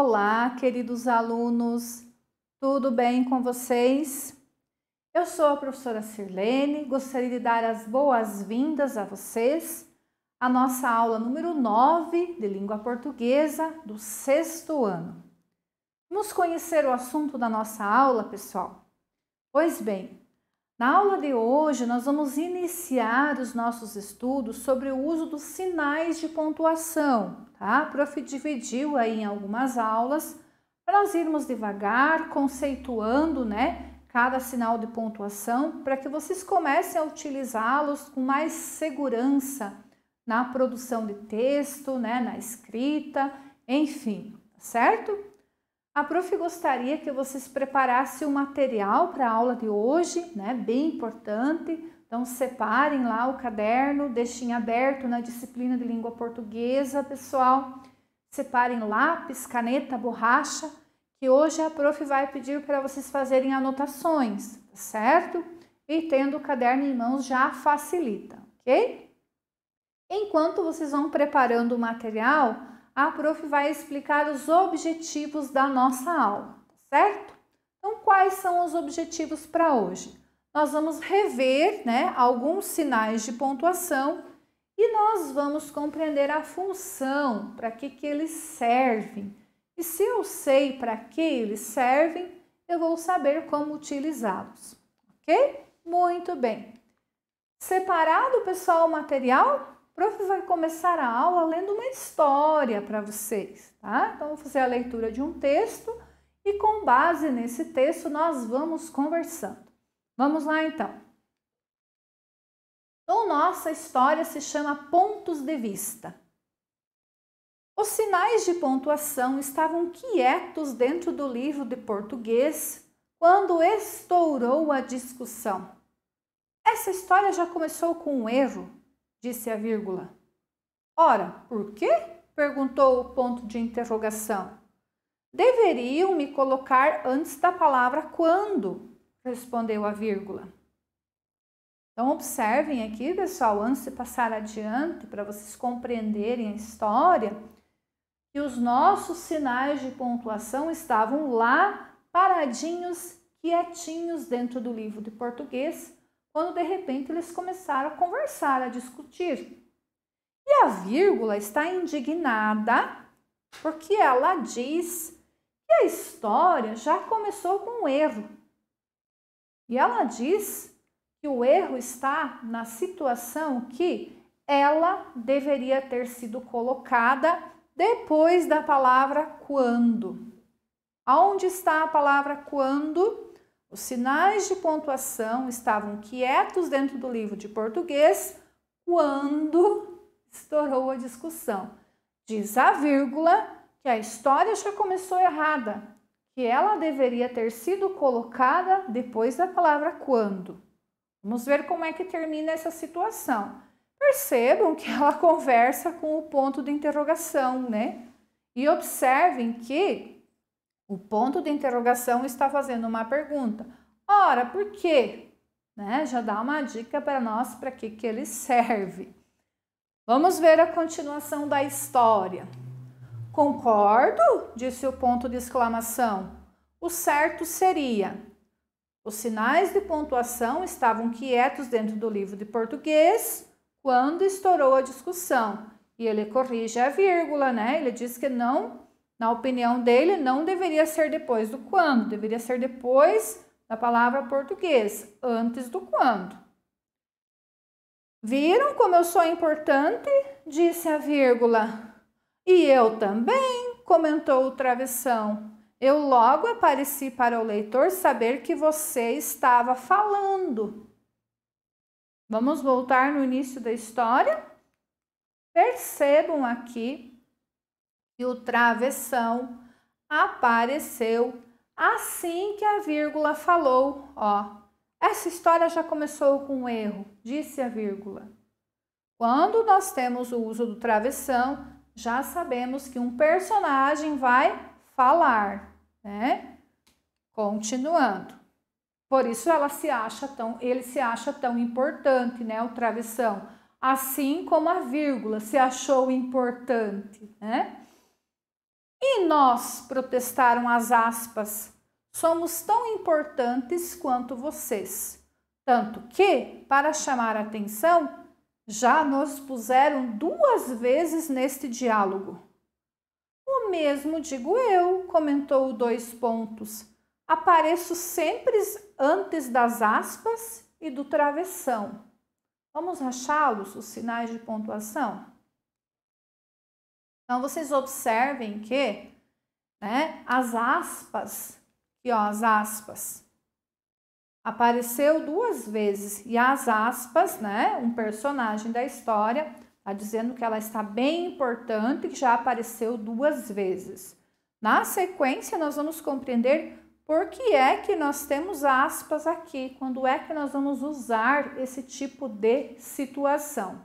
Olá, queridos alunos, tudo bem com vocês? Eu sou a professora Sirlene, gostaria de dar as boas-vindas a vocês à nossa aula número 9 de língua portuguesa do 6º ano. Vamos conhecer o assunto da nossa aula, pessoal? Pois bem, na aula de hoje nós vamos iniciar os nossos estudos sobre o uso dos sinais de pontuação, tá? A prof dividiu aí em algumas aulas para nós irmos devagar, conceituando, cada sinal de pontuação para que vocês comecem a utilizá-los com mais segurança na produção de texto, na escrita, enfim, certo? A prof gostaria que vocês preparassem o material para a aula de hoje, bem importante. Então, separem lá o caderno, deixem aberto na disciplina de língua portuguesa, pessoal. Separem lápis, caneta, borracha, que hoje a prof vai pedir para vocês fazerem anotações, tá certo? E tendo o caderno em mãos já facilita, ok? Enquanto vocês vão preparando o material, a prof vai explicar os objetivos da nossa aula, certo? Então, quais são os objetivos para hoje? Nós vamos rever, alguns sinais de pontuação e nós vamos compreender a função, para que eles servem. E se eu sei para que eles servem, eu vou saber como utilizá-los, ok? Muito bem. Separado, pessoal, o material? O prof vai começar a aula lendo uma história para vocês, tá? Então, vou fazer a leitura de um texto e com base nesse texto nós vamos conversando. Vamos lá, então. Então, nossa história se chama Pontos de Vista. Os sinais de pontuação estavam quietos dentro do livro de português quando estourou a discussão. Essa história já começou com um erro, disse a vírgula. Ora, por quê? Perguntou o ponto de interrogação. Deveriam me colocar antes da palavra quando, respondeu a vírgula. Então, observem aqui, pessoal, antes de passar adiante, para vocês compreenderem a história, que os nossos sinais de pontuação estavam lá, paradinhos, quietinhos dentro do livro de português, quando de repente eles começaram a conversar, a discutir. E a vírgula está indignada porque ela diz que a história já começou com um erro. E ela diz que o erro está na situação que ela deveria ter sido colocada depois da palavra quando. Aonde está a palavra quando? Os sinais de pontuação estavam quietos dentro do livro de português quando estourou a discussão. Diz a vírgula que a história já começou errada, que ela deveria ter sido colocada depois da palavra quando. Vamos ver como é que termina essa situação. Percebam que ela conversa com o ponto de interrogação, E observem que o ponto de interrogação está fazendo uma pergunta. Ora, por quê? Já dá uma dica para nós para que ele serve. Vamos ver a continuação da história. Concordo, disse o ponto de exclamação. O certo seria: os sinais de pontuação estavam quietos dentro do livro de português quando estourou a discussão. E ele corrige a vírgula, Ele diz que não, na opinião dele, não deveria ser depois do quando, deveria ser depois da palavra português, antes do quando. Viram como eu sou importante? Disse a vírgula. E eu também, comentou o travessão. Eu logo apareci para o leitor saber que você estava falando. Vamos voltar no início da história? Percebam aqui que o travessão apareceu assim que a vírgula falou. Essa história já começou com um erro, disse a vírgula. Quando nós temos o uso do travessão, já sabemos que um personagem vai falar, Continuando. Por isso ele se acha tão importante, o travessão. Assim como a vírgula se achou importante, E nós, protestaram as aspas, somos tão importantes quanto vocês. Tanto que, para chamar a atenção, já nos puseram 2 vezes neste diálogo. O mesmo digo eu, comentou o 2 pontos. Apareço sempre antes das aspas e do travessão. Vamos achá-los, os sinais de pontuação? Então, vocês observem que, né, as aspas, aqui ó, as aspas, apareceu 2 vezes. E as aspas, né, um personagem da história, está dizendo que ela está bem importante, que já apareceu 2 vezes. Na sequência, nós vamos compreender por que é que nós temos aspas aqui, quando é que nós vamos usar esse tipo de situação,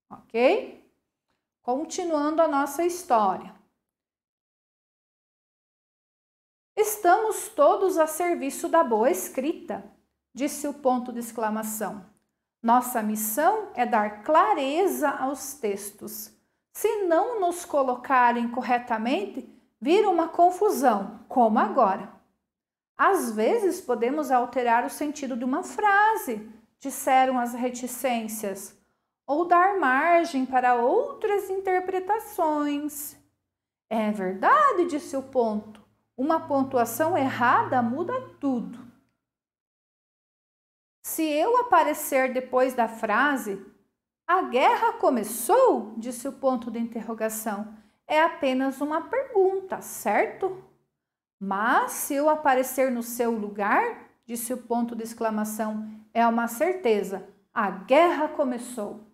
ok? Continuando a nossa história. Estamos todos a serviço da boa escrita, disse o ponto de exclamação. Nossa missão é dar clareza aos textos. Se não nos colocarem corretamente, vira uma confusão, como agora. Às vezes podemos alterar o sentido de uma frase, disseram as reticências, ou dar margem para outras interpretações. É verdade, disse o ponto. Uma pontuação errada muda tudo. Se eu aparecer depois da frase, a guerra começou, disse o ponto de interrogação, é apenas uma pergunta, certo? Mas se eu aparecer no seu lugar, disse o ponto de exclamação, é uma certeza, a guerra começou.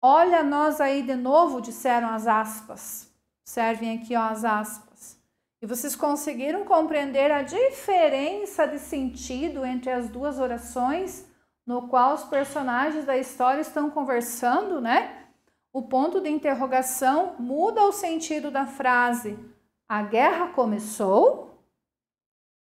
Olha nós aí de novo, disseram as aspas. Observem aqui ó, as aspas. E vocês conseguiram compreender a diferença de sentido entre as 2 orações, no qual os personagens da história estão conversando, né? O ponto de interrogação muda o sentido da frase. A guerra começou?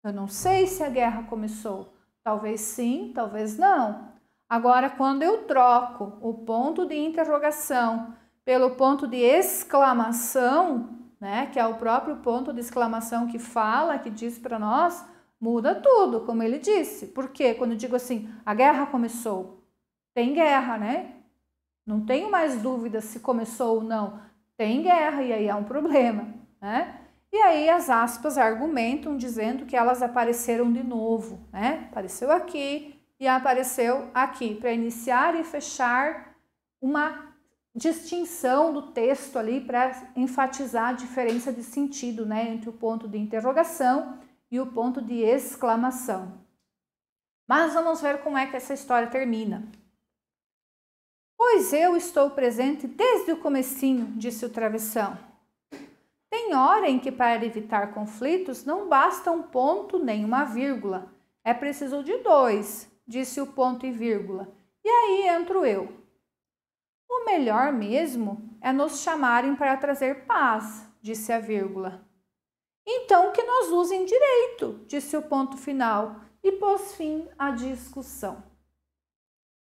Eu não sei se a guerra começou. Talvez sim, talvez não. Agora, quando eu troco o ponto de interrogação pelo ponto de exclamação, né, que é o próprio ponto de exclamação que fala, que diz para nós, muda tudo, como ele disse. Por quê? Quando eu digo assim, a guerra começou. Tem guerra, né? Não tenho mais dúvida se começou ou não. Tem guerra e aí há um problema, né? E aí as aspas argumentam dizendo que elas apareceram de novo, né? Apareceu aqui e apareceu aqui, para iniciar e fechar uma distinção do texto ali, para enfatizar a diferença de sentido, né? Entre o ponto de interrogação e o ponto de exclamação. Mas vamos ver como é que essa história termina. Pois eu estou presente desde o comecinho, disse o travessão. Tem hora em que, para evitar conflitos, não basta um ponto nem uma vírgula. É preciso de 2, disse o ponto e vírgula. E aí entro eu. O melhor mesmo é nos chamarem para trazer paz, disse a vírgula. Então que nos usem direito, disse o ponto final, e pôs fim à discussão.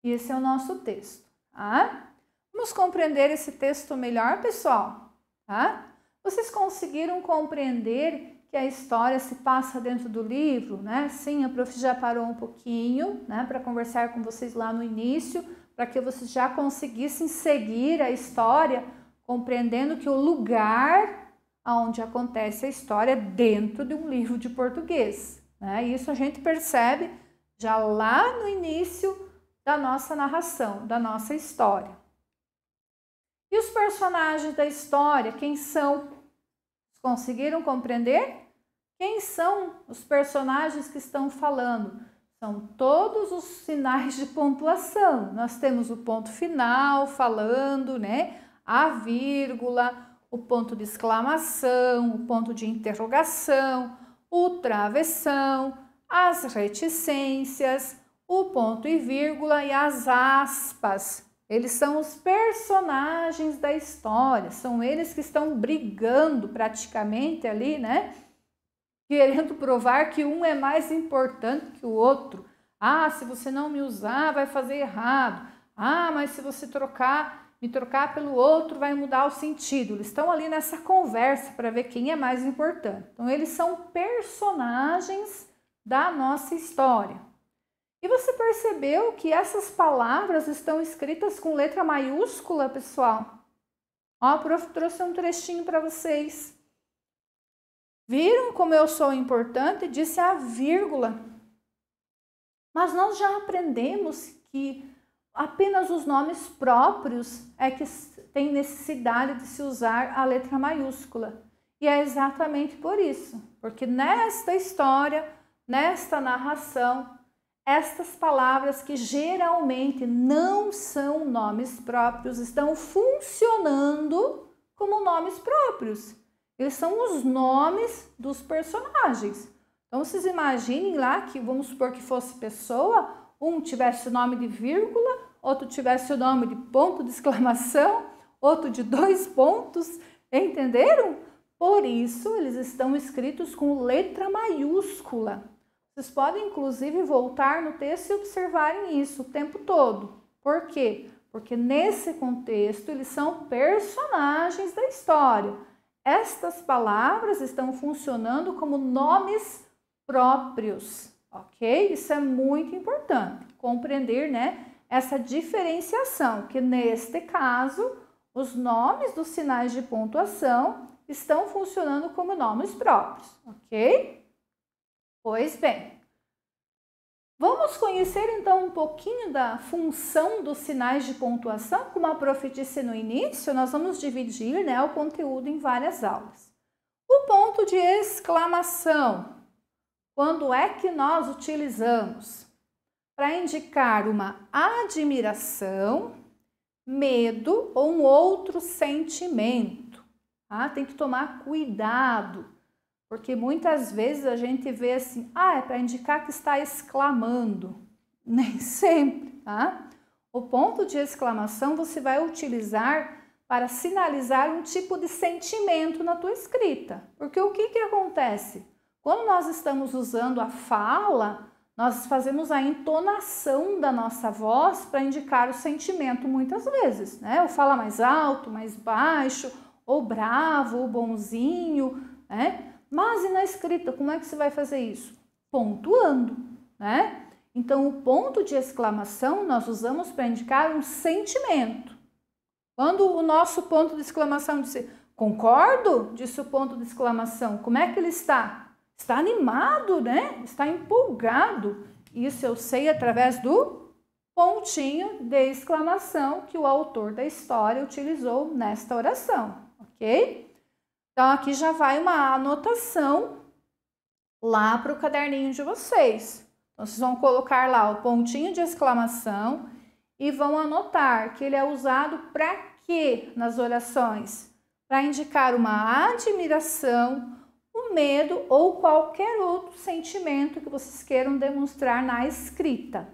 Esse é o nosso texto, tá? Vamos compreender esse texto melhor, pessoal? Tá? Vocês conseguiram compreender que a história se passa dentro do livro, né? Sim, a prof já parou um pouquinho, né, para conversar com vocês lá no início, para que vocês já conseguissem seguir a história, compreendendo que o lugar onde acontece a história é dentro de um livro de português, né? Isso a gente percebe já lá no início da nossa narração, da nossa história. E os personagens da história, quem são? Conseguiram compreender? Quem são os personagens que estão falando? São todos os sinais de pontuação. Nós temos o ponto final falando, né? A vírgula, o ponto de exclamação, o ponto de interrogação, o travessão, as reticências, o ponto e vírgula e as aspas. Eles são os personagens da história, são eles que estão brigando praticamente ali, né? Querendo provar que um é mais importante que o outro. Ah, se você não me usar, vai fazer errado. Ah, mas se você trocar me trocar pelo outro vai mudar o sentido. Eles estão ali nessa conversa para ver quem é mais importante. Então, eles são personagens da nossa história. E você percebeu que essas palavras estão escritas com letra maiúscula, pessoal? Ó, o prof trouxe um trechinho para vocês. Viram como eu sou importante? Disse a vírgula. Mas nós já aprendemos que apenas os nomes próprios é que tem necessidade de se usar a letra maiúscula. E é exatamente por isso. Porque nesta história, nesta narração, estas palavras que geralmente não são nomes próprios estão funcionando como nomes próprios. Eles são os nomes dos personagens. Então, vocês imaginem lá que, vamos supor que fosse pessoa, um tivesse o nome de vírgula, outro tivesse o nome de ponto de exclamação, outro de 2 pontos, entenderam? Por isso, eles estão escritos com letra maiúscula. Vocês podem, inclusive, voltar no texto e observarem isso o tempo todo. Por quê? Porque nesse contexto, eles são personagens da história. Estas palavras estão funcionando como nomes próprios, ok? Isso é muito importante, compreender, né, essa diferenciação, que neste caso, os nomes dos sinais de pontuação estão funcionando como nomes próprios, ok? Pois bem, vamos conhecer então um pouquinho da função dos sinais de pontuação. Como a prof disse no início, nós vamos dividir, né, o conteúdo em várias aulas. O ponto de exclamação, quando é que nós utilizamos? Para indicar uma admiração, medo ou um outro sentimento. Tá? Tem que tomar cuidado. Porque muitas vezes a gente vê assim, é para indicar que está exclamando. Nem sempre, tá? O ponto de exclamação você vai utilizar para sinalizar um tipo de sentimento na tua escrita. Porque o que acontece? Quando nós estamos usando a fala, nós fazemos a entonação da nossa voz para indicar o sentimento muitas vezes, né? Ou fala mais alto, mais baixo, ou bravo, ou bonzinho, né? Mas e na escrita, como é que você vai fazer isso? Pontuando, né? Então, o ponto de exclamação nós usamos para indicar um sentimento. Quando o nosso ponto de exclamação diz concordo, disse o ponto de exclamação, como é que ele está? Está animado, né? Está empolgado. Isso eu sei através do pontinho de exclamação que o autor da história utilizou nesta oração, ok? Então, aqui já vai uma anotação lá para o caderninho de vocês. Então, vocês vão colocar lá o pontinho de exclamação e vão anotar que ele é usado para quê nas orações? Para indicar uma admiração, um medo ou qualquer outro sentimento que vocês queiram demonstrar na escrita.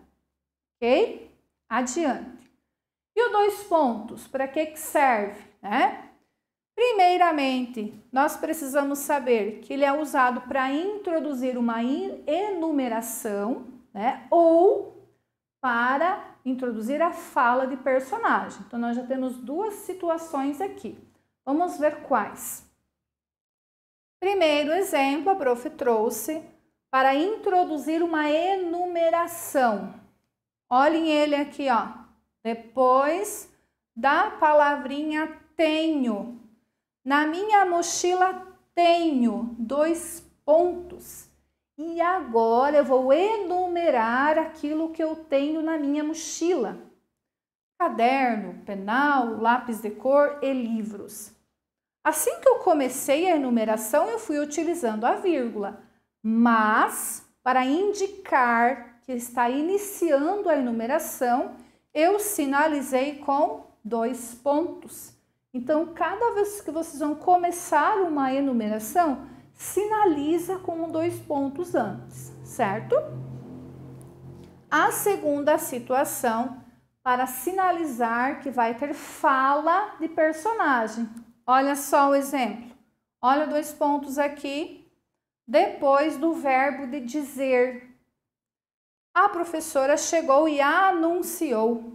Ok? Adiante. E o 2 pontos, para que serve, né? Primeiramente, nós precisamos saber que ele é usado para introduzir uma enumeração, né? Ou para introduzir a fala de personagem. Então, nós já temos 2 situações aqui. Vamos ver quais. Primeiro exemplo, a prof trouxe para introduzir uma enumeração. Olhem ele aqui, ó. Depois da palavrinha tenho. Na minha mochila tenho 2 pontos. E agora eu vou enumerar aquilo que eu tenho na minha mochila. Caderno, penal, lápis de cor e livros. Assim que eu comecei a enumeração, eu fui utilizando a vírgula. Mas, para indicar que está iniciando a enumeração, eu sinalizei com 2 pontos. Então, cada vez que vocês vão começar uma enumeração, sinaliza com 2 pontos antes, certo? A segunda situação, para sinalizar que vai ter fala de personagem. Olha só o exemplo. Olha 2 pontos aqui, depois do verbo de dizer. A professora chegou e anunciou.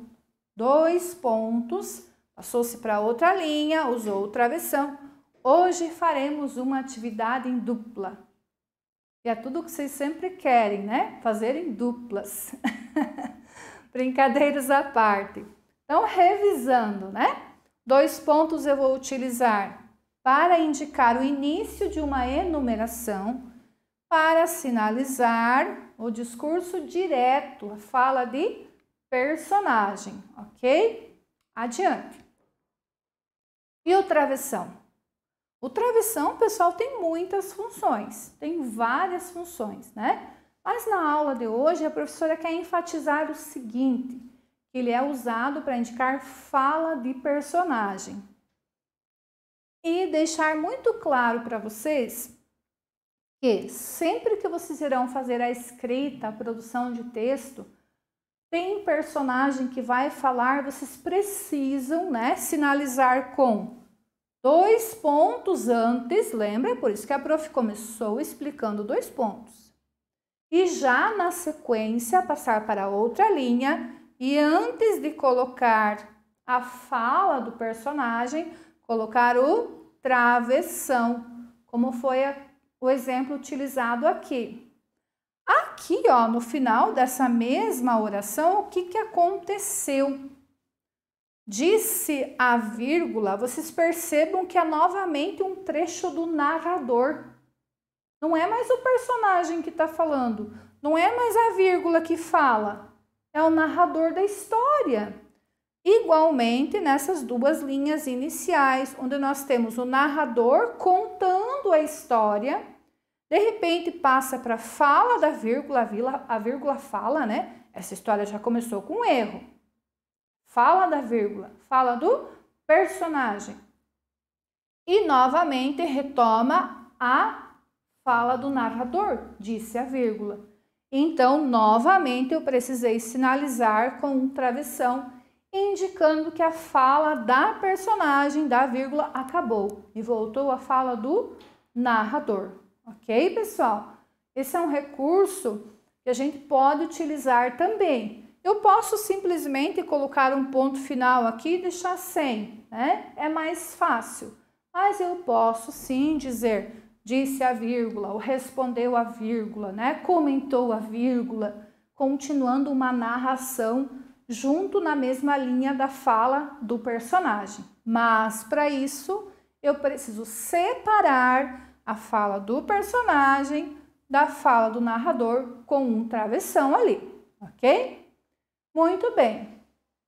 2 pontos Passou-se para outra linha, usou o travessão. Hoje faremos uma atividade em dupla. E é tudo que vocês sempre querem, né? Fazer em duplas. Brincadeiras à parte. Então, revisando, né? 2 pontos eu vou utilizar para indicar o início de uma enumeração, para sinalizar o discurso direto, a fala de personagem, ok? Adiante. E o travessão? O travessão, pessoal, tem muitas funções, tem várias funções, né? Mas na aula de hoje, a professora quer enfatizar o seguinte, que ele é usado para indicar fala de personagem. E deixar muito claro para vocês que sempre que vocês irão fazer a escrita, a produção de texto, tem personagem que vai falar, vocês precisam, né, sinalizar com 2 pontos antes, lembra? Por isso que a prof começou explicando 2 pontos. E já na sequência, passar para outra linha e antes de colocar a fala do personagem, colocar o travessão, como foi o exemplo utilizado aqui. Aqui, ó, no final dessa mesma oração, o que aconteceu? Disse a vírgula, vocês percebam que é novamente um trecho do narrador. Não é mais o personagem que está falando, não é mais a vírgula que fala, é o narrador da história. Igualmente, nessas 2 linhas iniciais, onde nós temos o narrador contando a história, de repente passa para a fala da vírgula, a vírgula fala, né? Essa história já começou com um erro. Fala da vírgula, fala do personagem. E novamente retoma a fala do narrador, disse a vírgula. Então, novamente eu precisei sinalizar com um travessão, indicando que a fala da personagem, da vírgula, acabou. E voltou a fala do narrador. Ok, pessoal? Esse é um recurso que a gente pode utilizar também. Eu posso simplesmente colocar um ponto final aqui e deixar sem, né? É mais fácil. Mas eu posso sim dizer, disse a vírgula, ou respondeu a vírgula, né? Comentou a vírgula, continuando uma narração junto na mesma linha da fala do personagem. Mas para isso, eu preciso separar a fala do personagem da fala do narrador com um travessão ali, ok? Muito bem.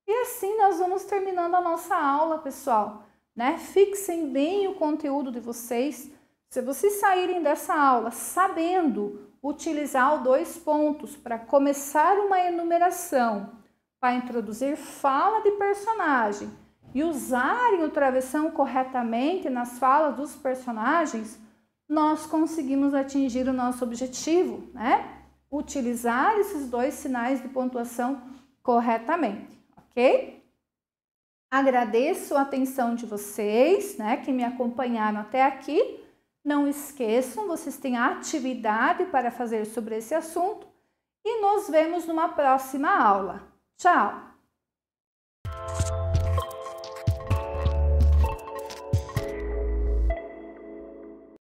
E assim nós vamos terminando a nossa aula, pessoal, né? Fixem bem o conteúdo de vocês. Se vocês saírem dessa aula sabendo utilizar os 2 pontos para começar uma enumeração, para introduzir fala de personagem e usarem o travessão corretamente nas falas dos personagens, nós conseguimos atingir o nosso objetivo, né? Utilizar esses 2 sinais de pontuação corretamente, ok? Agradeço a atenção de vocês, né, que me acompanharam até aqui. Não esqueçam, vocês têm atividade para fazer sobre esse assunto e nos vemos numa próxima aula. Tchau!